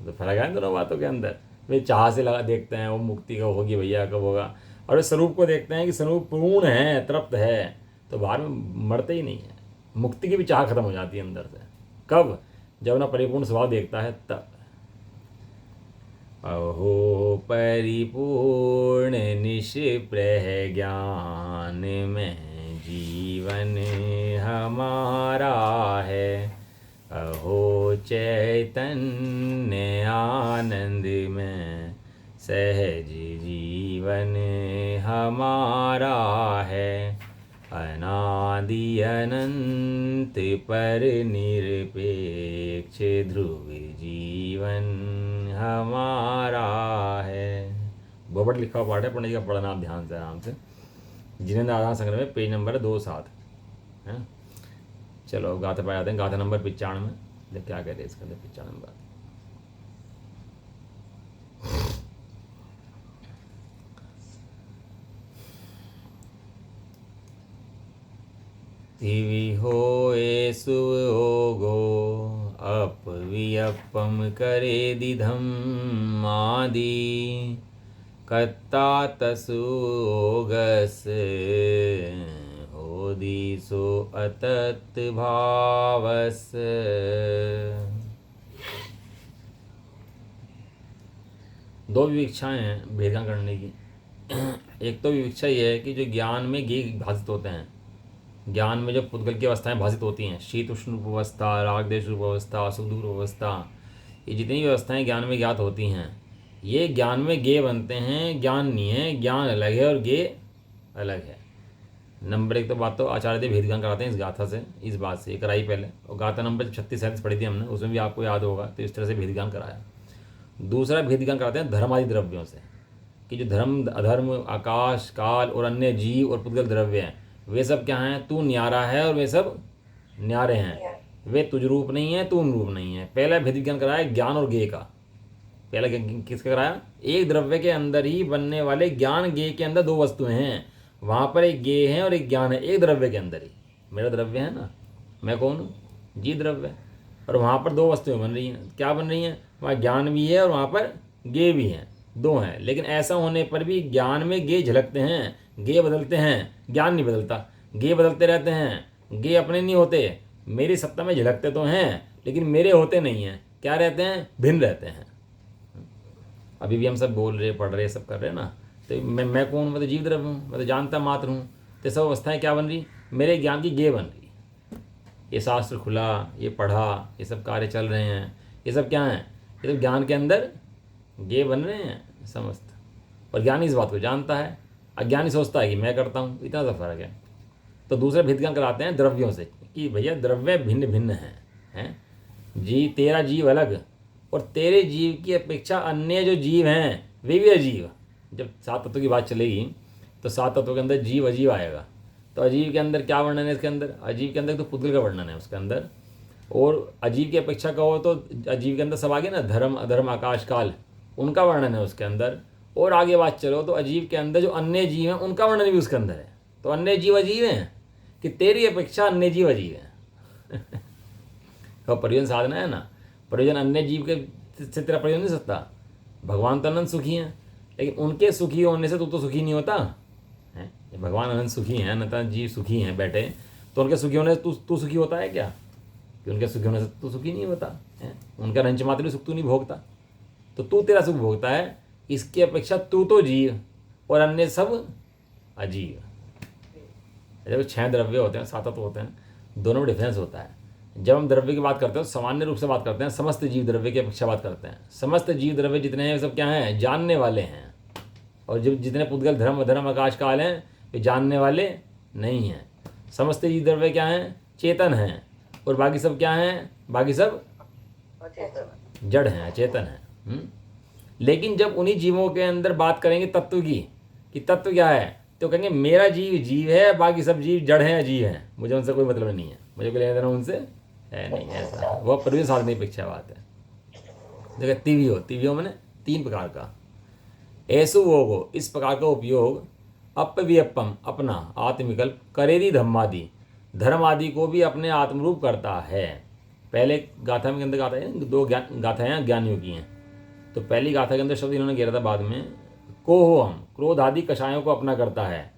तो फर्क है दोनों बातों के अंदर। वे चाह से लगा देखते हैं वो मुक्ति कब होगी भैया, कब होगा, और वे स्वरूप को देखते हैं कि स्वरूप पूर्ण है, तृप्त है, तो बाहर में मरते ही नहीं है। मुक्ति की भी चाह खत्म हो जाती है अंदर से। कब? जब ना परिपूर्ण स्वभाव देखता है तब। अहो परिपूर्ण निष्प्रह ज्ञान में जीवन हमारा है। अहो चैतन्य आनंद में सहज जीवन हमारा है। अनादि अनंत पर निरपेक्ष ध्रुव जीवन हमारा है। बोबट लिखा हुआ पाठ है, पंडित जी का पढ़ना आप ध्यान से आराम से। जिनेंद्र आधार संग्रह में पेज नंबर 27 है। चलो गाथा पाए जाते हैं। गाथा नंबर 95 जब क्या कहते हैं इसके अंदर 95 बात। तिवि होए सुयोगो अपवियप्पम करे दिधम आदि कत्ता तसुगस होदी सो अतत भावस। दो विवक्षाएं हैं भेदन करने की। एक तो विवक्षा ये है कि जो ज्ञान में गे भाषित होते हैं, ज्ञान में जो पुद्गल की अवस्थाएं भाषित होती हैं, शीत उष्ण रूप अवस्था, राग देश रूप अवस्था, सुख दुख रूप अवस्था, ये जितनी व्यवस्थाएं ज्ञान में ज्ञात होती हैं, ये ज्ञान में गे बनते हैं, ज्ञान नहीं है। ज्ञान अलग है और गे अलग है। नंबर एक तो बात तो आचार्य देव भेदज्ञान कराते हैं इस गाथा से, इस बात से कराई पहले। और गाथा नंबर 36-37 पढ़ी थी हमने, उसमें भी आपको याद होगा, तो इस तरह से भेदज्ञान कराया। दूसरा भेदज्ञान कराते हैं धर्म आदि द्रव्यों से, कि जो धर्म अधर्म आकाश काल और अन्य जीव और पुद्गल द्रव्य हैं, वे सब क्या हैं? तू न्यारा है और वे सब न्यारे हैं। वे तुझ रूप नहीं है, तू उन रूप नहीं है। पहला भेदज्ञान कराया ज्ञान और गे का। पहला किसका कराया? एक द्रव्य के अंदर ही बनने वाले ज्ञान गे के अंदर दो वस्तुएं हैं, वहाँ पर एक गे है और एक ज्ञान है, एक द्रव्य के अंदर ही। मेरा द्रव्य है ना, मैं कौन हूँ? जी द्रव्य। और वहाँ पर दो वस्तुएं बन रही हैं। क्या बन रही हैं? वहाँ ज्ञान भी है और वहाँ पर गे भी हैं, दो हैं। लेकिन ऐसा होने पर भी ज्ञान में गे झलकते हैं, गे बदलते हैं, ज्ञान नहीं बदलता। गे बदलते रहते हैं, गे अपने नहीं होते। मेरी सत्ता में झलकते तो हैं लेकिन मेरे होते नहीं हैं। क्या रहते हैं? भिन्न रहते हैं। अभी भी हम सब बोल रहे, पढ़ रहे, सब कर रहे हैं ना, तो मैं कौन हूँ? मैं तो जीव द्रव्य हूँ, मैं तो जानता मात्र हूँ। तो सब अवस्थाएं क्या बन रही? मेरे ज्ञान की गे बन रही। ये शास्त्र खुला, ये पढ़ा, ये सब कार्य चल रहे हैं, ये सब क्या हैं? ये सब ज्ञान के अंदर गे बन रहे हैं समस्त। और ज्ञानी इस बात को जानता है, अज्ञानी सोचता है कि मैं करता हूँ। इतना सा फर्क है। तो दूसरे भेदज्ञान कराते हैं द्रव्यों से, कि भैया द्रव्य भिन्न भिन्न हैं। जी तेरा जीव अलग, और तेरे जीव की अपेक्षा अन्य जो जीव हैं वे भी अजीव। जब 7 तत्वों की बात चलेगी तो 7 तत्वों के अंदर जीव अजीव आएगा। तो अजीव के अंदर क्या वर्णन है? इसके अंदर अजीव के अंदर तो पुद्गल का वर्णन है उसके अंदर। और अजीव की अपेक्षा कहो तो अजीव के अंदर सब आगे ना, धर्म अधर्म आकाश काल, उनका वर्णन है उसके अंदर। और आगे बात चलो तो अजीव के अंदर जो अन्य जीव हैं उनका वर्णन भी उसके अंदर है। तो अन्य जीव अजीव हैं कि तेरी अपेक्षा अन्य जीव अजीव हैं। तो प्रयोजन साधना है ना, प्रयोजन अन्य जीव के से तेरा प्रयोजन नहीं सकता। भगवान तो अनंत सुखी हैं, लेकिन उनके सुखी होने से तू तो सुखी नहीं होता है। भगवान अनंत सुखी हैं, अनंत जीव सुखी हैं बैठे, तो उनके सुखी होने से तू सुखी होता है क्या? कि उनके सुखी होने से तू सुखी नहीं होता है। उनका रंच मात्र भी सुख तू नहीं भोगता, तो तू तेरा सुख भोगता है। इसकी अपेक्षा तू तो जीव और अन्य सब अजीव। जब 6 द्रव्य होते हैं, 7 तत्व होते हैं, दोनों में डिफरेंस होता है। जब हम द्रव्य की बात करते हैं तो सामान्य रूप से बात करते हैं, समस्त जीव द्रव्य की अपेक्षा बात करते हैं। समस्त जीव द्रव्य जितने हैं वे सब क्या हैं? जानने वाले हैं। और जब जितने पुद्गल धर्म अधर्म आकाश काल हैं वे जानने वाले नहीं हैं। समस्त जीव द्रव्य क्या हैं? चेतन हैं। और बाकी सब क्या हैं? बाकी सब जड़ हैं, अचेतन हैं। लेकिन जब उन्हीं जीवों के अंदर बात करेंगे तत्व की, कि तत्व क्या है, तो कहेंगे मेरा जीव जीव है, बाकी सब जीव जड़ हैं, अजीव हैं, मुझे उनसे कोई मतलब नहीं है, मुझे कोई लेना देना उनसे है नहीं। ऐसा वह प्रयोजन साधने की अपेक्षा बात है। देखिए तिवियो मैंने 3 प्रकार का। ऐसु वो हो, इस प्रकार का उपयोग अपव्यपम अपना आत्मविकल्प करेदी धम्मादि, धर्म आदि को भी अपने आत्मरूप करता है। पहले गाथा में अंदर गाथा है, दो गाथाएँ ज्ञानियों की हैं। तो पहली गाथा के अंदर शब्द इन्होंने घेरा था बाद में, कोहोम, क्रोध आदि कषायों को अपना करता है।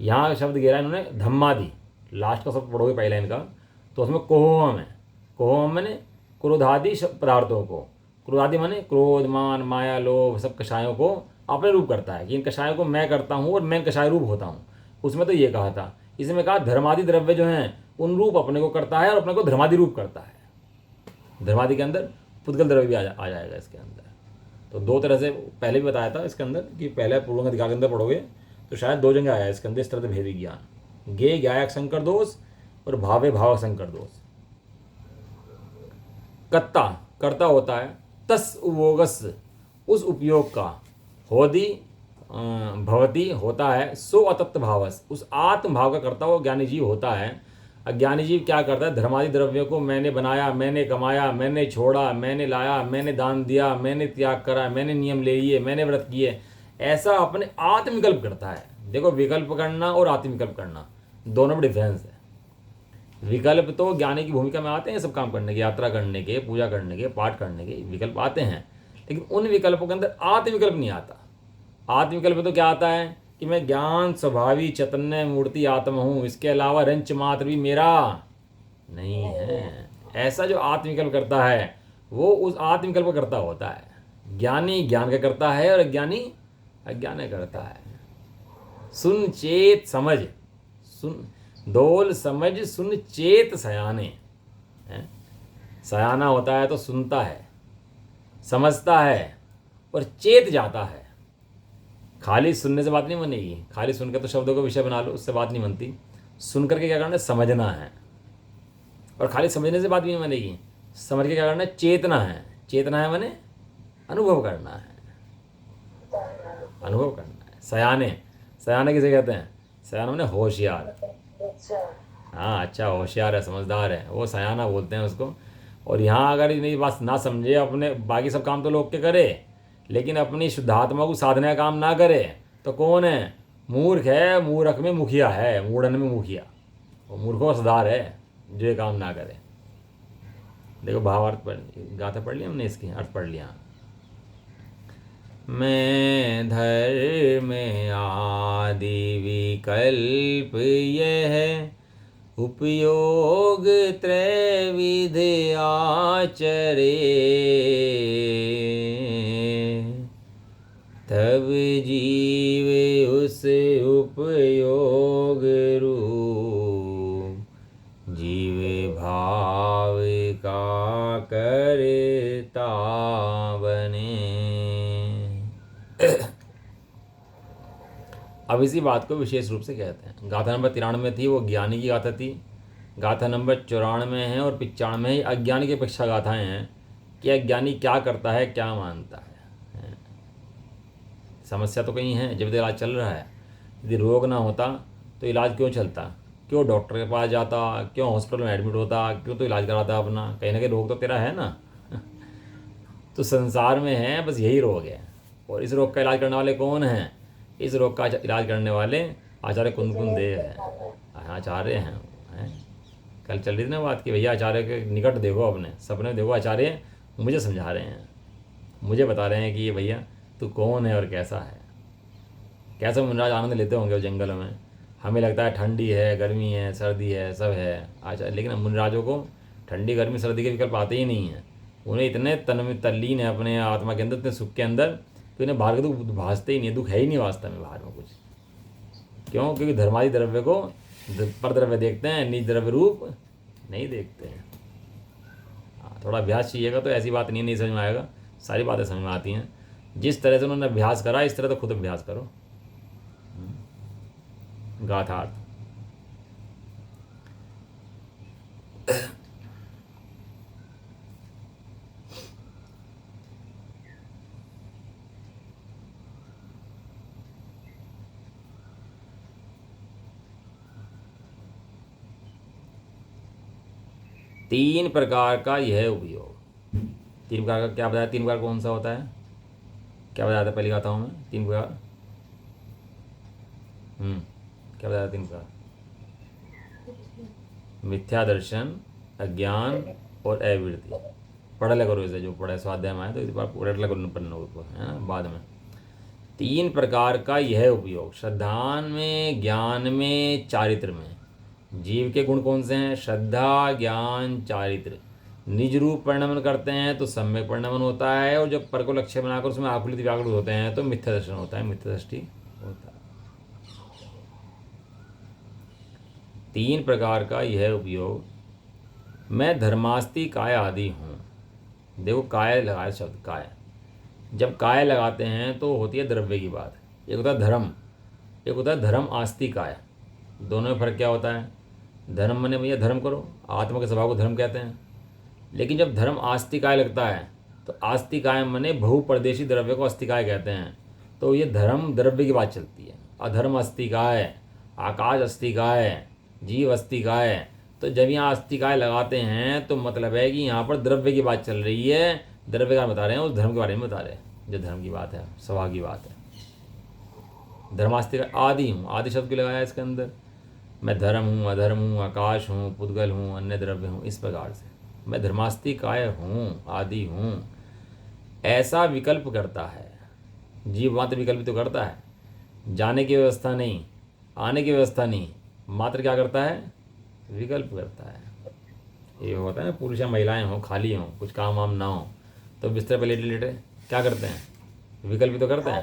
यहाँ शब्द घेरा इन्होंने धम्मादि, लास्ट का शब्द पढ़ोगे पहला इनका, तो उसमें कोहोम है। कोहोम मैंने क्रोधादि पदार्थों को, क्रोधादि माने क्रोध, मान, माया, लोभ, सब कषायों को अपने रूप करता है कि इन कषायों को मैं करता हूँ और मैं कषाय रूप होता हूँ। उसमें तो ये कहा था, इसमें कहा धर्मादि द्रव्य जो हैं उन रूप अपने को करता है और अपने को धर्मादि रूप करता है। धर्मादि के अंदर पुद्गल द्रव्य भी आ जाएगा इसके अंदर। तो दो तरह से पहले भी बताया था इसके अंदर कि पहले पूर्वंग अधिकार के अंदर पढ़ोगे तो शायद दो जगह आया इसके अंदर इस तरह से भेदी ज्ञान, गे ज्ञायक संकर दोष और भावे भावक संकर दोष। कत्ता कर्ता होता है, तस उवोगस उस उपयोग का, होदी भवती होता है, सो अतत्व भावस उस आत्म भाव का करता वो ज्ञानी जीव होता है। अज्ञानी जीव क्या करता है, धर्मादि द्रव्यों को मैंने बनाया, मैंने कमाया, मैंने छोड़ा, मैंने लाया, मैंने दान दिया, मैंने त्याग करा, मैंने नियम ले लिए, मैंने व्रत किए, ऐसा अपने आत्मविकल्प करता है। देखो, विकल्प करना और आत्मविकल्प करना दोनों में डिफरेंस है। विकल्प तो ज्ञानी की भूमिका में आते हैं सब काम करने के, यात्रा करने के, पूजा करने के, पाठ करने के विकल्प आते हैं, लेकिन उन विकल्पों के अंदर आत्मविकल्प नहीं आता। आत्मविकल्प तो क्या आता है कि मैं ज्ञान स्वभावी चैतन्य मूर्ति आत्मा हूँ, इसके अलावा रंच मात्र भी मेरा नहीं है। ऐसा जो आत्मविकल्प करता है वो उस आत्मविकल्प करता होता है। ज्ञानी ज्ञान का करता है और अज्ञानी अज्ञान का करता है। सुन चेत समझ, सुन डोल समझ सुन चेत सयाने। सयाना होता है तो सुनता है, समझता है और चेत जाता है। खाली सुनने से बात नहीं बनेगी, खाली सुनकर तो शब्दों को विषय बना लो, उससे बात नहीं बनती। सुन करके क्या करना है, समझना है। और खाली समझने से बात भी नहीं बनेगी, समझ के क्या करना है, चेतना है। चेतना है माने अनुभव करना है, अनुभव करना है। सयाने, सयाने किसे कहते हैं, सयाना माने होशियार। हाँ, अच्छा होशियार है, समझदार है, वो सयाना बोलते हैं उसको। और यहाँ अगर इन्हें बात ना समझे, अपने बाकी सब काम तो लोग के करे लेकिन अपनी शुद्धात्मा को साधने का काम ना करे तो कौन है, मूर्ख है। मूर्ख में मुखिया है, मूढ़न में मुखिया। वो मूर्खों का सरदार है जो ये काम ना करे। देखो भावार्थ पढ़, गाथा पढ़ लिया हमने, इसकी अर्थ पढ़ लिया। मैं धर्म आदि विकल्प यह उपयोग त्रैविध आचरे, तब जीव उस उपयोग रूप जीव भाव का करता बने। अब इसी बात को विशेष रूप से कहते हैं। गाथा नंबर 93 थी वो ज्ञानी की गाथा थी, गाथा नंबर 94 है और 95 अज्ञानी की अपेक्षा गाथाएं हैं कि अज्ञानी क्या करता है, क्या मानता है। समस्या तो कहीं है, जब इलाज चल रहा है। यदि रोग ना होता तो इलाज क्यों चलता, क्यों डॉक्टर के पास जाता, क्यों हॉस्पिटल में एडमिट होता, क्यों तो इलाज कराता अपना, कहीं ना कहीं रोग तो तेरा है ना। तो संसार में है बस यही रोग है। और इस रोग का इलाज करने वाले कौन हैं, इस रोग का इलाज करने वाले आचार्य कुंदकुंद देव हैं, आचार्य हैं। कल चल रही थी ना बात कि भैया आचार्य के निकट देखो, अपने सपने देखो, आचार्य मुझे समझा रहे हैं, मुझे बता रहे हैं कि ये भैया तू कौन है और कैसा है। कैसे मुनराज आनंद लेते होंगे वो जंगल में। हमें लगता है ठंडी है, गर्मी है, सर्दी है, सब है आचार्य, लेकिन मुनराजों को ठंडी गर्मी सर्दी के विकल्प आते ही नहीं हैं। उन्हें इतने तन में तल्लीन है अपने आत्मा के अंदर, इतने सुख के अंदर, तो इन्हें बाहर के दुख भासते ही नहीं, दुख है ही नहीं वास्तव में बाहर में कुछ। क्यों, क्योंकि धर्मादि द्रव्य को पर द्रव्य देखते हैं, निज द्रव्य रूप नहीं देखते हैं। थोड़ा अभ्यास चाहिएगा तो ऐसी बात नहीं समझ में आएगा, सारी बातें समझ में आती हैं। जिस तरह से उन्होंने अभ्यास करा इस तरह तो खुद अभ्यास करो। गाथार्थ। तीन प्रकार का यह उपयोग, तीन प्रकार का क्या बताया, तीन प्रकार कौन सा होता है, क्या बताया था पहली गाथाओं में, तीन प्रकार। क्या बताया, तीन प्रकार, मिथ्या दर्शन, अज्ञान और अविरति। पढ़ लिया करो इसे, जो पढ़े स्वाध्याय में आए तो इस बार पढ़ लिया करो पन्नों को, है ना, बाद में। 3 प्रकार का यह उपयोग श्रद्धान में, ज्ञान में, चारित्र में। जीव के गुण कौन से हैं? श्रद्धा, ज्ञान, चारित्र। निज रूप परिणमन करते हैं तो सम्यक परिणमन होता है, और जब पर को लक्ष्य बनाकर उसमें आकुलित व्याकुलित होते हैं तो मिथ्या दर्शन होता है, मिथ्या दृष्टि होता है। 3 प्रकार का यह उपयोग। मैं धर्मास्ति काय आदि हूँ। देखो काय लगाए शब्द, काय। जब काय लगाते हैं तो होती है द्रव्य की बात। एक होता है धर्म, एक होता है धर्म आस्ति काय। दोनों में फर्क क्या होता है? धर्म मने भैया धर्म करो, आत्मा के स्वभाव को धर्म कहते हैं। लेकिन जब धर्म आस्तिकाय लगता है तो आस्तिकाय मने बहुप्रदेशी द्रव्य को अस्तिकाय कहते हैं। तो ये धर्म द्रव्य की बात चलती है। अधर्म अस्तिकाय, आकाश अस्तिकाय, जीव अस्तिकाय। तो जब यहाँ अस्तिकाय लगाते हैं तो मतलब है कि यहाँ पर द्रव्य की बात चल रही है, द्रव्य का बता रहे हैं, उस धर्म के बारे में बता रहे हैं जो धर्म की बात है, स्वभाव की बात है। धर्मास्तिकाय आदि हूँ, आदि शब्द क्यों लगाया इसके अंदर? मैं धर्म हूँ, अधर्म हूँ, आकाश हूँ, पुद्गल हूँ, अन्य द्रव्य हूँ, इस प्रकार से मैं धर्मास्तिकाय हूँ, आदि हूँ, ऐसा विकल्प करता है। जीव मात्र विकल्प तो करता है, जाने की व्यवस्था नहीं, आने की व्यवस्था नहीं, मात्र क्या करता है? विकल्प करता है। ये होता है ना, पुरुष या महिलाएं हों, खाली हों, कुछ काम वाम ना हो, तो बिस्तर पर लेटे लेटे क्या करते हैं? विकल्प तो करते हैं।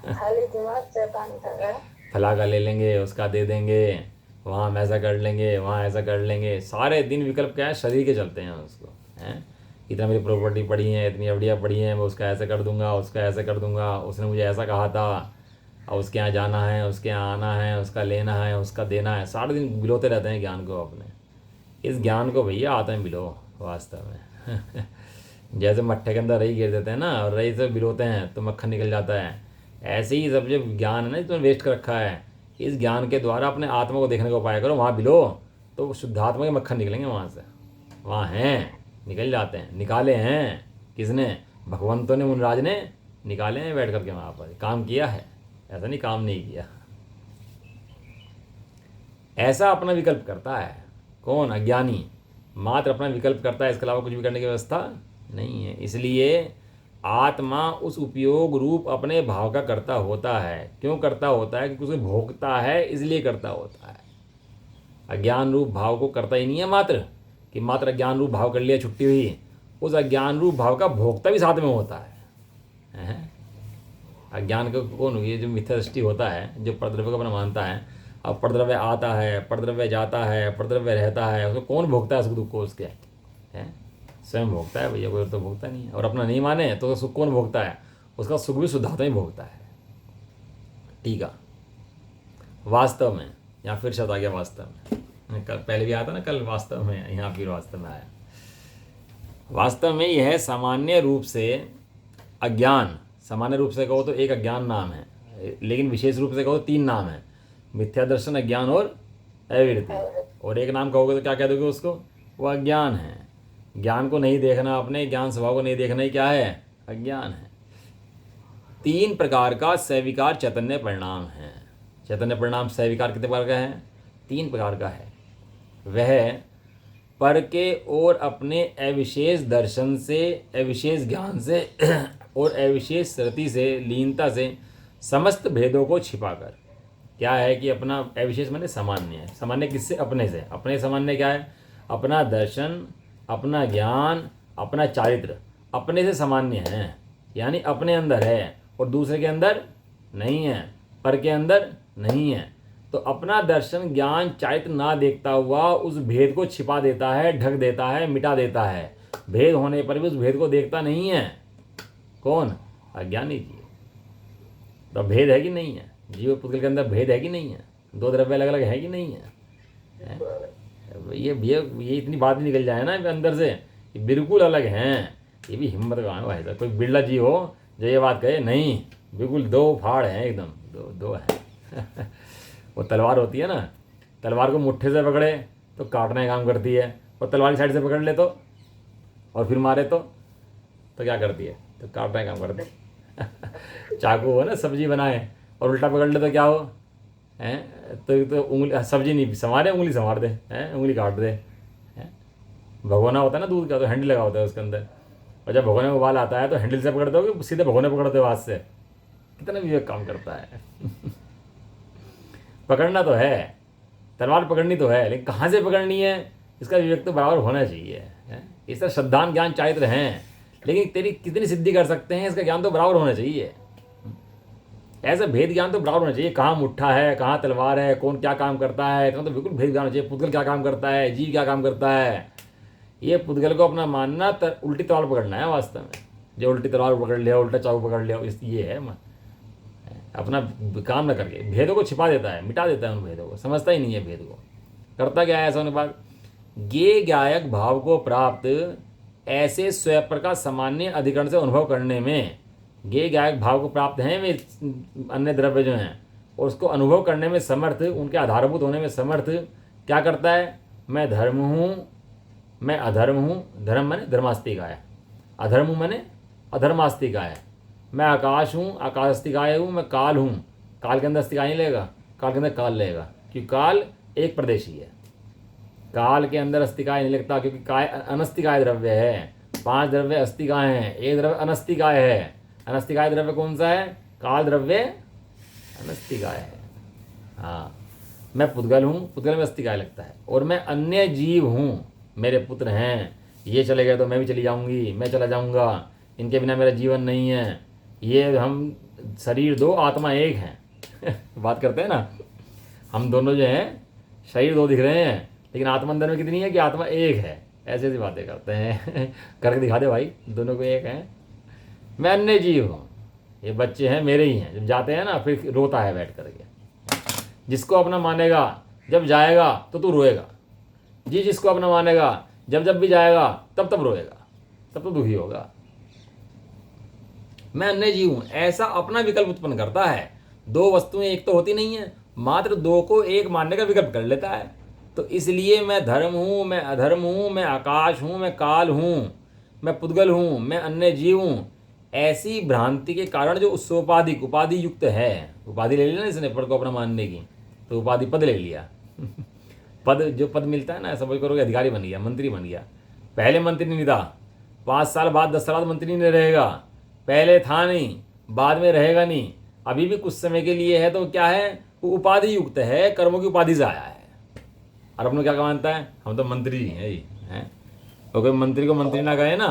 खाली दिमाग शैतान कर रहा है। फला का ले लेंगे, उसका दे देंगे, वहाँ हम ऐसा कर लेंगे, वहाँ ऐसा कर लेंगे, सारे दिन विकल्प क्या है? शरीर के चलते हैं उसको, हैं। इतना मेरी प्रॉपर्टी पड़ी है, इतनी अवड़ियाँ पड़ी हैं, मैं उसका ऐसा कर दूंगा, उसका ऐसा कर दूंगा, उसने मुझे ऐसा कहा था, और उसके यहाँ जाना है, उसके यहाँ आना है, उसका लेना है, उसका देना है, सारे दिन बिलोते रहते हैं ज्ञान को अपने। इस ज्ञान को भैया आते हैं बिलो वास्तव में। जैसे मट्ठे के अंदर रही गिर देते हैं ना, और रही से बिलोते हैं तो मक्खन निकल जाता है, ऐसे ही सब जो ज्ञान है ना तुमने वेस्ट कर रखा है, इस ज्ञान के द्वारा अपने आत्मा को देखने को उपाय करो, वहाँ बिलो, तो शुद्धात्मा के मक्खन निकलेंगे वहाँ से। वहाँ हैं, निकल जाते हैं, निकाले हैं किसने? भगवंतों ने, मुनराज ने निकाले हैं बैठ करके वहाँ पर, काम किया है, ऐसा नहीं काम नहीं किया। ऐसा अपना विकल्प करता है कौन? अज्ञानी मात्र अपना विकल्प करता है, इसके अलावा कुछ भी करने की व्यवस्था नहीं है। इसलिए आत्मा उस उपयोग रूप अपने भाव का करता होता है। क्यों करता होता है? क्योंकि उसे भोगता है, इसलिए करता होता है। अज्ञान रूप भाव को करता ही नहीं है मात्र, कि मात्र अज्ञान रूप भाव कर लिया छुट्टी हुई। उस अज्ञान रूप भाव का भोगता भी साथ में होता है। अज्ञान का कौन? ये जो मिथ्या दृष्टि होता है, जो परद्रव्य को अपना मानता है। अब परद्रव्य आता है, परद्रव्य जाता है, परद्रव्य रहता है, उसको कौन भोगता है? सुख दुख को उसके, हैं, स्वयं भोगता है भैया, कोई तो भोगता नहीं है। और अपना नहीं माने तो सुख कौन भोगता है? उसका सुख भी शुद्धात्मा ही भोगता है। ठीक है, वास्तव में यहाँ फिर शब्द आ गया वास्तव में। कल पहले भी आया था ना, कल वास्तव में, यहाँ फिर वास्तव में आया। वास्तव में यह सामान्य रूप से अज्ञान, सामान्य रूप से कहो तो एक अज्ञान नाम है, लेकिन विशेष रूप से कहो तो 3 नाम है, मिथ्या दर्शन, अज्ञान और अविरति। और एक नाम कहोगे तो क्या कह दोगे उसको? वो अज्ञान है। ज्ञान को नहीं देखना, अपने ज्ञान स्वभाव को नहीं देखना ही क्या है? अज्ञान है। 3 प्रकार का सविकार चैतन्य परिणाम है। चैतन्य परिणाम सविकार कितने प्रकार का है? 3 प्रकार का है। वह पर के और अपने अविशेष दर्शन से, अविशेष ज्ञान से और अविशेष स्मृति से, लीनता से समस्त भेदों को छिपाकर, क्या है कि अपना अविशेष माने सामान्य है। सामान्य किससे? अपने से। अपने सामान्य क्या है? अपना दर्शन, अपना ज्ञान, अपना चारित्र अपने से सामान्य है, यानी अपने अंदर है और दूसरे के अंदर नहीं है, पर के अंदर नहीं है। तो अपना दर्शन, ज्ञान, चारित्र ना देखता हुआ उस भेद को छिपा देता है, ढक देता है, मिटा देता है। भेद होने पर भी उस भेद को देखता नहीं है। कौन? अज्ञानी जीव। तो भेद है कि नहीं है? जीव पुद्गल के अंदर भेद है कि नहीं है? 2 द्रव्य अलग अलग है कि नहीं है? ये इतनी बात भी निकल जाए ना अंदर से, ये बिल्कुल अलग हैं। ये भी हिम्मत का है भाई साहब। कोई बिरला जी हो जो ये बात कहे, नहीं, बिल्कुल 2 फाड़ हैं, एकदम दो है। वो तलवार होती है ना, तलवार को मुट्ठे से पकड़े तो काटने का काम करती है, और तलवार की साइड से पकड़ ले तो, और फिर मारे तो क्या करती है? तो काटने का काम करती है। चाकू हो ना, सब्जी बनाए और उल्टा पकड़ ले तो क्या हो? हैं तो उंगली, सब्जी नहीं संवारे, उंगली संवार दे, हैं, उंगली काट दे, हैं। भगोना होता है ना दूध का, तो हैंडल लगा होता है उसके अंदर, और जब भगोने में उबाल आता है तो हैंडल से पकड़ते हो कि सीधे भगोने पकड़ते हो हाथ से? कितना विवेक काम करता है। पकड़ना तो है, तलवार पकड़नी तो है, लेकिन कहाँ से पकड़नी है इसका विवेक तो बराबर होना चाहिए, है? इस तरह श्रद्धान ज्ञान चारित्र हैं, लेकिन तेरी कितनी सिद्धि कर सकते हैं इसका ज्ञान तो बराबर होना चाहिए। ऐसा भेद ज्ञान तो बराबर होना चाहिए, कहाँ मुट्ठा है, कहाँ तलवार है, कौन क्या काम करता है, इतना तो बिल्कुल भेद ज्ञान होना चाहिए। पुद्गल क्या काम करता है, जीव क्या काम करता है, ये पुद्गल को अपना मानना उल्टी तलवार पकड़ना है वास्तव में। जो उल्टी तलवार पकड़ लिया, उल्टा चाकू पकड़ लिया, इस ये है अपना काम न करके भेदों को छिपा देता है, मिटा देता है उन भेदों को, समझता ही नहीं है भेद को। करता क्या है ऐसा होने के बाद, ज्ञेय ज्ञायक भाव को प्राप्त ऐसे स्वप्रकाश सामान्य अधिकरण से अनुभव करने में, ज्ञेय ज्ञायक भाव को प्राप्त हैं वे अन्य द्रव्य जो हैं, और उसको अनुभव करने में समर्थ, उनके आधारभूत होने में समर्थ क्या करता है? मैं धर्म हूँ, मैं अधर्म हूँ, धर्म माने धर्मास्तिकाय, अधर्म हूँ माने अधर्मास्तिकाय, मैं आकाश हूँ, आकाशास्तिकाय हूँ, मैं काल हूँ, काल के अंदर अस्तिकाय नहीं लेगा, काल के अंदर काल लेगा, क्योंकि काल एक प्रदेशी है। काल के अंदर अस्तिकाय नहीं लगता, क्योंकि काय अनस्तिकाय द्रव्य है। 5 द्रव्य अस्तिकाय हैं, एक द्रव्य अनस्तिकाय है। अनस्तिकाय द्रव्य कौन सा है? काल द्रव्य अनस्तिकाय है। हाँ, मैं पुद्गल हूँ, पुद्गल में अस्तिकाय लगता है, और मैं अन्य जीव हूँ, मेरे पुत्र हैं, ये चले गए तो मैं भी चली जाऊँगी, मैं चला जाऊँगा, इनके बिना मेरा जीवन नहीं है, ये हम शरीर दो आत्मा एक हैं। बात करते हैं ना, हम दोनों जो हैं शरीर दो दिख रहे हैं, लेकिन आत्मा अंदर में कितनी है कि आत्मा एक है। ऐसे ऐसी बातें करते हैं। करके दिखा दे भाई, दोनों को एक है। मैं अन्य जीव हूँ, ये बच्चे हैं मेरे ही हैं। जब जाते हैं ना फिर रोता है बैठ करके। जिसको अपना मानेगा जब जाएगा तो तू रोएगा, जिसको अपना मानेगा जब जब भी जाएगा तब तब रोएगा, तब तो दुखी होगा। मैं अन्य जीव हूँ, ऐसा अपना विकल्प उत्पन्न करता है। 2 वस्तुएं एक तो होती नहीं है, मात्र 2 को एक मानने का विकल्प कर लेता है। तो इसलिए मैं धर्म हूँ, मैं अधर्म हूँ, मैं आकाश हूँ, मैं काल हूँ, मैं पुद्गल हूँ, मैं अन्य जीव हूँ, ऐसी भ्रांति के कारण जो सोपाधिक उपाधि युक्त है, उपाधि ले लेना इसने पद को अपना मानने की, तो उपाधि पद ले लिया। पद, जो पद मिलता है ना, समझ करो कि अधिकारी बन गया, मंत्री बन गया। पहले मंत्री नहीं था, 5 साल बाद 10 साल बाद मंत्री नहीं रहेगा, पहले था नहीं, बाद में रहेगा नहीं, अभी भी कुछ समय के लिए है। तो क्या है? वो उपाधि युक्त है, कर्मों की उपाधि से आया है। और अपने क्या मानता है? हम तो मंत्री ही हैं। तो कोई मंत्री को मंत्री ना कहे ना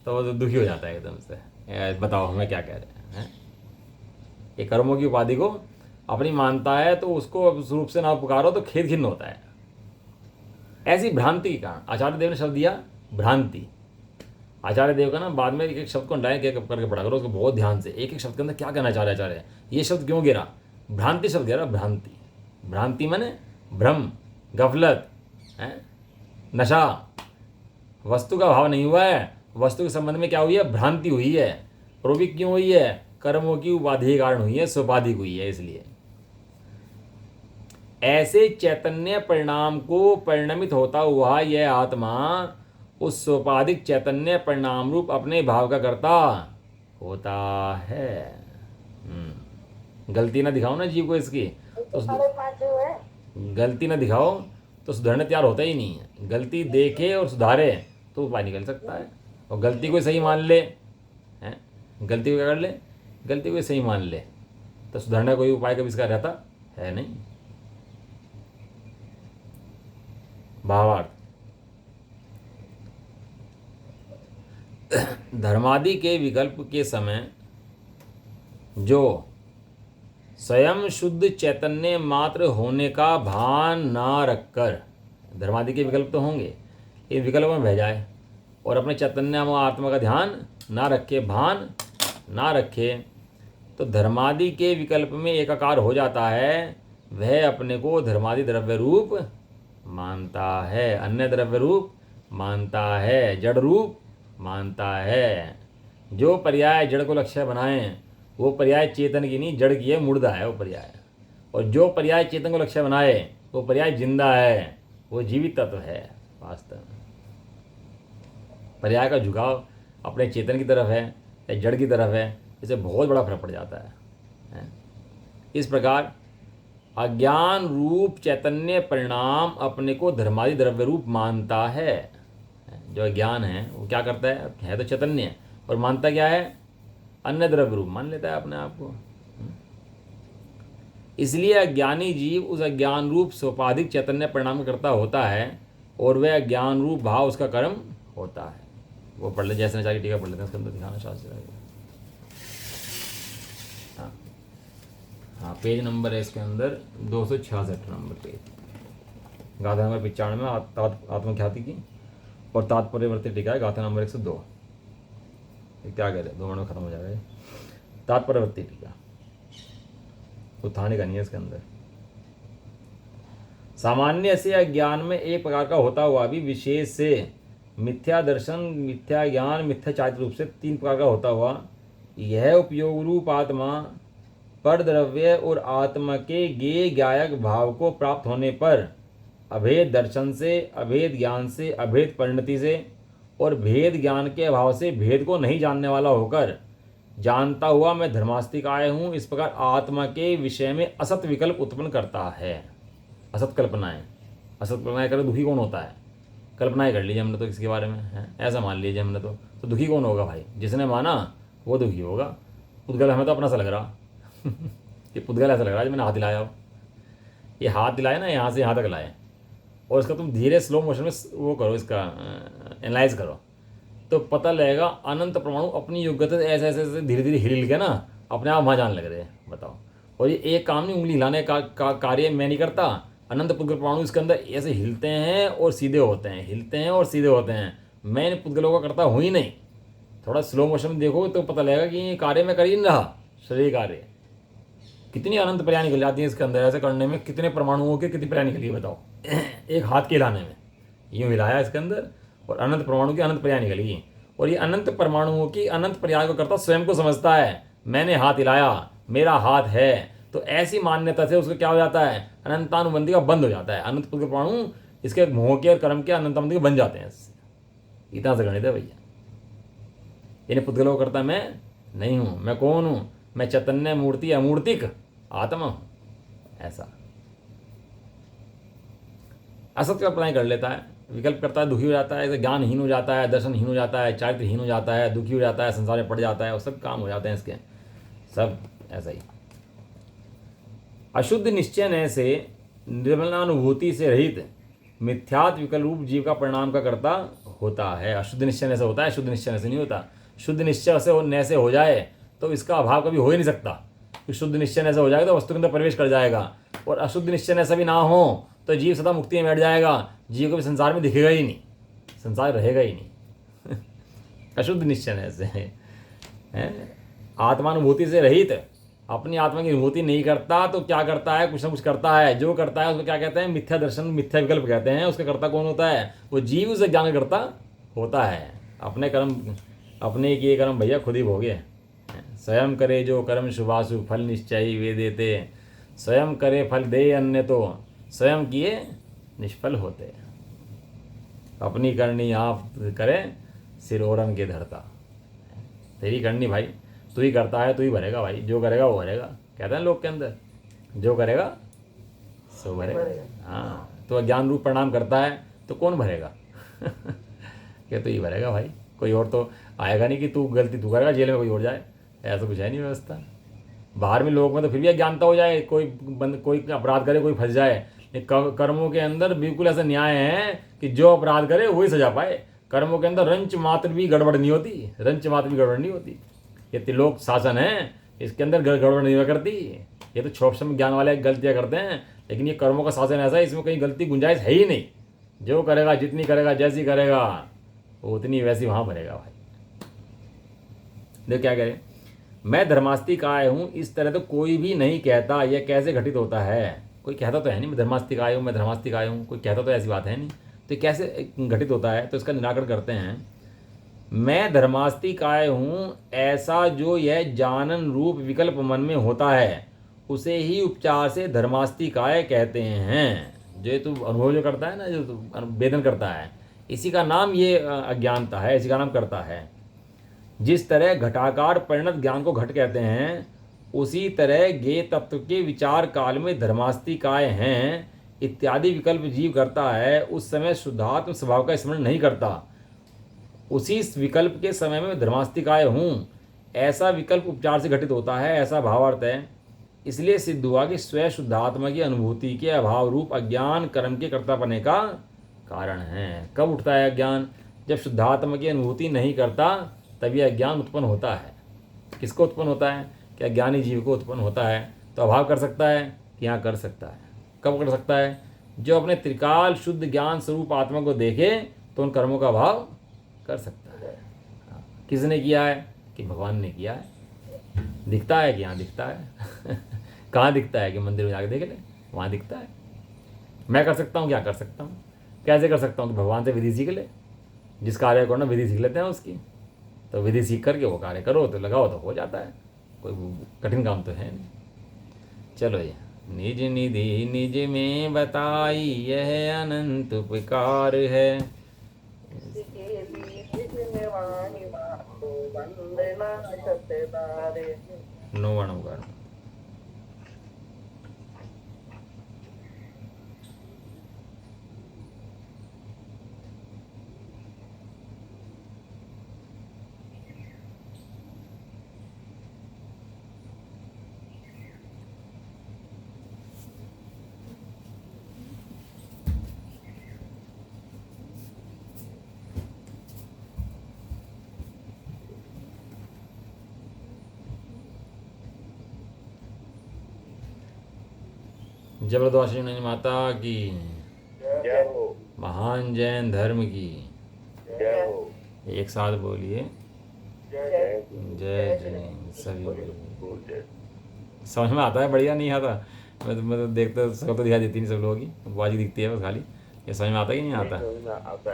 तो वो तो दुखी हो जाता है एकदम से, बताओ हमें क्या कह रहे हैं। ये कर्मों की उपाधि को अपनी मानता है, तो उसको उस रूप से ना पुकारो तो खेद खिन्न होता है। ऐसी भ्रांति के कारण आचार्य देव ने शब्द दिया भ्रांति। आचार्य देव का ना बाद में एक एक शब्द को अंडरलाइन करके पढ़ा करो उसको बहुत ध्यान से, एक एक शब्द के अंदर क्या कहना चाह रहे आचार्य, ये शब्द क्यों गिरा, भ्रांति शब्द गिरा। भ्रांति, भ्रांति माने भ्रम, गफलत है, नशा। वस्तु का भाव नहीं हुआ है, वस्तु के संबंध में क्या हुई है? भ्रांति हुई है। और वो भी क्यों हुई है? कर्मों की उपाधि के कारण हुई है, सोपाधिक हुई है। इसलिए ऐसे चैतन्य परिणाम को परिणमित होता हुआ यह आत्मा उस सोपाधिक चैतन्य परिणाम रूप अपने भाव का करता होता है। गलती ना दिखाओ ना जीव को इसकी, तो 5.5 जो है, गलती ना दिखाओ तो सुधरने तैयार होता ही नहीं है। गलती देखे और सुधारे तो उपाय निकल सकता है। और गलती को सही मान ले, हैं, गलती को क्या कर ले? गलती को सही मान ले तो सुधरने का कोई उपाय कभी इसका रहता है नहीं। भावार्थ, धर्मादि के विकल्प के समय जो स्वयं शुद्ध चैतन्य मात्र होने का भान ना रखकर, धर्मादि के विकल्प तो होंगे, इन विकल्पों में बह जाए और अपने चैतन्य व आत्मा का ध्यान ना रखे, भान ना रखे, तो धर्मादि के विकल्प में एकाकार हो जाता है। वह अपने को धर्मादि द्रव्य रूप मानता है, अन्य द्रव्य रूप मानता है, जड़ रूप मानता है। जो पर्याय जड़ को लक्ष्य बनाएं वो पर्याय चेतन की नहीं, जड़ की है, मुर्दा है वो पर्याय। और जो पर्याय चेतन को लक्ष्य बनाए वो पर्याय जिंदा है, वो जीवित तत्व है। वास्तव में पर्याय का झुकाव अपने चेतन की तरफ है या जड़ की तरफ है, इससे बहुत बड़ा फर्क पड़ जाता है। इस प्रकार अज्ञान रूप चैतन्य परिणाम अपने को धर्मादि द्रव्य रूप मानता है। जो अज्ञान है वो क्या करता है तो चैतन्य है, और मानता क्या है, अन्य द्रव्य रूप मान लेता है अपने आप को। इसलिए अज्ञानी जीव उस अज्ञान रूप सोपाधिक चैतन्य परिणाम करता होता है, और वह अज्ञान रूप भाव उसका कर्म होता है। वो पढ़ ले, जैसे नचारी टीका पढ़ लेते हैं, उसके अंदर दिखाना शास्त्र है। हाँ हाँ, पेज नंबर है इसके अंदर 266 नंबर पेज, गाथा नंबर 95 में आत्मख्याति की, और तात्पर्यवर्ती टीका है गाथा नंबर 102। क्या कह रहे हैं, 2 मिनट में खत्म हो जाएगा ये। तात्पर्यवर्ती टीका उत्थाने का नहीं है इसके अंदर। सामान्य से अज्ञान में एक प्रकार का होता हुआ भी विशेष से मिथ्या दर्शन, मिथ्या ज्ञान, मिथ्या चारित्र रूप से 3 प्रकार का होता हुआ यह उपयोग रूप आत्मा पर द्रव्य और आत्मा के ज्ञेय ज्ञायक भाव को प्राप्त होने पर अभेद दर्शन से, अभेद ज्ञान से, अभेद परिणति से और भेद ज्ञान के अभाव से भेद को नहीं जानने वाला होकर जानता हुआ मैं धर्मास्तिक आया हूँ, इस प्रकार आत्मा के विषय में असत विकल्प उत्पन्न करता है। असत कल्पनाएं, असत कल्पनाएं कर दुखी कौन होता है? कल्पनाएं कर लीजिए हमने तो इसके बारे में है, ऐसा मान लीजिए हमने तो दुखी कौन होगा भाई? जिसने माना वो दुखी होगा। पुद्गल हमें तो अपना सा लग रहा ये पुद्गल ऐसा लग रहा है मैंने हाथ दिलाया हो, ये हाथ दिलाए ना, यहाँ से यहाँ तक लाए, और इसका तुम धीरे स्लो मोशन में वो करो, इसका एनालाइज करो, तो पता लगेगा अनंत परमाणु अपनी योग्यता से ऐसे ऐसे धीरे धीरे हिल के ना अपने आप वहाँ जाने लग रहे हैं। बताओ, और ये एक काम नहीं, उंगली हिलाने का कार्य मैं नहीं करता। अनंत पुद्गल परमाणु इसके अंदर ऐसे हिलते हैं और सीधे होते हैं, हिलते हैं और सीधे होते हैं। मैं इन पुद्गलों का करता हूँ ही नहीं। थोड़ा स्लो मोशन में देखो तो पता लगेगा कि ये कार्य मैं कर ही नहीं रहा। शरीर कार्य कितनी अनंत प्रक्रिया निकल जाती है इसके अंदर, ऐसे करने में कितने परमाणुओं के कितनी प्रक्रिया निकली है बताओ। एक हाथ के हिलाने में यूँ हिलाया इसके अंदर, और अनंत परमाणु की अनंत प्रक्रिया निकली। और ये अनंत परमाणुओं की अनंत प्रक्रिया को करता स्वयं को समझता है, मैंने हाथ हिलाया, मेरा हाथ है। तो ऐसी मान्यता से उसको क्या हो जाता है, अनंतानुबंधी का बंद हो जाता है। अनंत परमाणु इसके मोह के और कर्म के अनंतानुबंधी बन जाते हैं। इतना सा गणित है भैया। इन्हें पुद्गलों को करता मैं नहीं हूँ। मैं कौन हूँ? मैं चैतन्य मूर्ति अमूर्तिक आत्मा हूँ। ऐसा असत कल्पनाएं कर लेता है, विकल्प करता है, दुखी हो जाता है, ज्ञानहीन हो जाता है, दर्शनहीन हो जाता है, चारित्रहीन हो जाता है, दुखी हो जाता है, संसार में पड़ जाता है, और सब काम हो जाते हैं इसके, सब ऐसा ही। अशुद्ध निश्चय से निर्मलानुभूति से रहित मिथ्यात्व विकल्प रूप जीव का परिणाम का कर्ता होता है। अशुद्ध निश्चय से होता है, शुद्ध निश्चय से नहीं होता। शुद्ध निश्चय से हो जाए तो इसका अभाव कभी हो ही नहीं सकता। शुद्ध निश्चय से हो जाएगा तो वस्तु के अंदर प्रवेश कर जाएगा, और अशुद्ध निश्चय से भी ना हो तो जीव सदा मुक्ति में बैठ जाएगा। जीव को भी संसार में दिखेगा ही नहीं, संसार रहेगा ही नहीं। अशुद्ध निश्चय से है, आत्मानुभूति से रहित, अपनी आत्मा की अनुभूति नहीं करता तो क्या करता है, कुछ ना कुछ करता है। जो करता है उसको क्या कहते हैं, मिथ्या दर्शन, मिथ्या विकल्प कहते हैं। उसका कर्ता कौन होता है? वो जीव उसे ज्ञान करता होता है। अपने कर्म, अपने किए कर्म भैया खुद ही भोगे। स्वयं करे जो कर्म शुभाशुभ फल निश्चयी वे देते, स्वयं करे फल दे अन्य तो स्वयं किए निष्फल होते। अपनी करनी आप करें, सिर ओरम के धरता। तेरी करनी भाई, तू ही करता है, तू ही भरेगा भाई। जो करेगा वो भरेगा, कहते हैं लोग के अंदर, जो करेगा सो भरेगा। हाँ, तो अज्ञान रूप परिणाम करता है तो कौन भरेगा? क्या तू ही भरेगा भाई, कोई और तो आएगा नहीं कि तू गलती तू करेगा जेल में कोई और जाए। ऐसा कुछ है नहीं व्यवस्था। बाहर में लोग में तो फिर भी अज्ञानता हो जाए, कोई अपराध करे, कोई फंस जाए। कर्मों के अंदर बिल्कुल ऐसा न्याय है कि जो अपराध करे वही सजा पाए। कर्मों के अंदर रंच मात्र भी गड़बड़ नहीं होती, रंच मात्र भी गड़बड़ नहीं होती। ये त्रिलोक शासन है, इसके अंदर गड़बड़ नहीं करती। ये तो क्षोभ ज्ञान वाले गलतियाँ करते हैं, लेकिन ये कर्मों का शासन ऐसा है, इसमें कहीं गलती गुंजाइश है ही नहीं। जो करेगा, जितनी करेगा, जैसी करेगा, वो उतनी वैसी वहाँ भरेगा भाई। देखो क्या करें, मैं धर्मास्तिक आया हूँ, इस तरह तो कोई भी नहीं कहता। यह कैसे घटित होता है? कोई कहता तो है नहीं मैं धर्मास्तिक आया हूँ, मैं धर्मास्तिक आया हूँ, कोई कहता तो ऐसी बात है नहीं। तो कैसे घटित होता है? तो इसका निराकरण करते हैं। मैं धर्मास्तिक आया हूँ ऐसा जो यह जानन रूप विकल्प मन में होता है, उसे ही उपचार से धर्मास्तिकाय कहते हैं। जो तू अनुभव जो करता है ना, जो वेदन करता है, इसी का नाम ये अज्ञानता है, इसी का नाम करता है। जिस तरह घटाकार परिणत ज्ञान को घट कहते हैं, उसी तरह ज्ञेय तत्व के विचार काल में धर्मास्तिकाय हैं इत्यादि विकल्प जीव करता है। उस समय शुद्धात्म स्वभाव का स्मरण नहीं करता, उसी विकल्प के समय में धर्मास्तिकाय हूँ, ऐसा विकल्प उपचार से घटित होता है, ऐसा भावार्थ है। इसलिए सिद्ध हुआ कि स्वयं शुद्धात्मा की अनुभूति के अभाव रूप अज्ञान कर्म के कर्तापने का कारण है। कब उठता है अज्ञान? जब शुद्धात्मा की अनुभूति नहीं करता तभी अज्ञान उत्पन्न होता है। किसको उत्पन्न होता है? कि अज्ञानी जीव को उत्पन्न होता है। तो अभाव कर सकता है कि हाँ कर सकता है। कब कर सकता है? जो अपने त्रिकाल शुद्ध ज्ञान स्वरूप आत्मा को देखे तो उन कर्मों का अभाव कर सकता है। किसने किया है? कि भगवान ने किया है। दिखता है कि यहाँ दिखता है कहाँ दिखता है? कि मंदिर में जाकर देख ले, वहाँ दिखता है। मैं कर सकता हूँ, क्या कर सकता हूँ? कैसे कर सकता हूँ? कि भगवान से विधि सीख ले। जिस कार्य को ना विधि सीख लेते हैं उसकी, तो विधि सीख करके वो कार्य करो तो लगाओ तो हो जाता है। कोई कठिन काम तो है नहीं। चलो ये निज निधि निज में बताई यह अनंत उपकार है। इसके बीच में वाणी मातो वंदना सतबारे। नौवां नंबर। जबरदस्ती माता की, जय हो, महान जैन धर्म की। जय हो, एक साथ बोलिए, जय जय जैन। सभी बोलिए। हो, जय। समझ में आता है? बढ़िया नहीं आता? मैं तो देखता, सब तो दिखाई देती नहीं सब लोगों की, बाजी दिखती है बस खाली। ये समझ में आता है कि नहीं आता? आता है।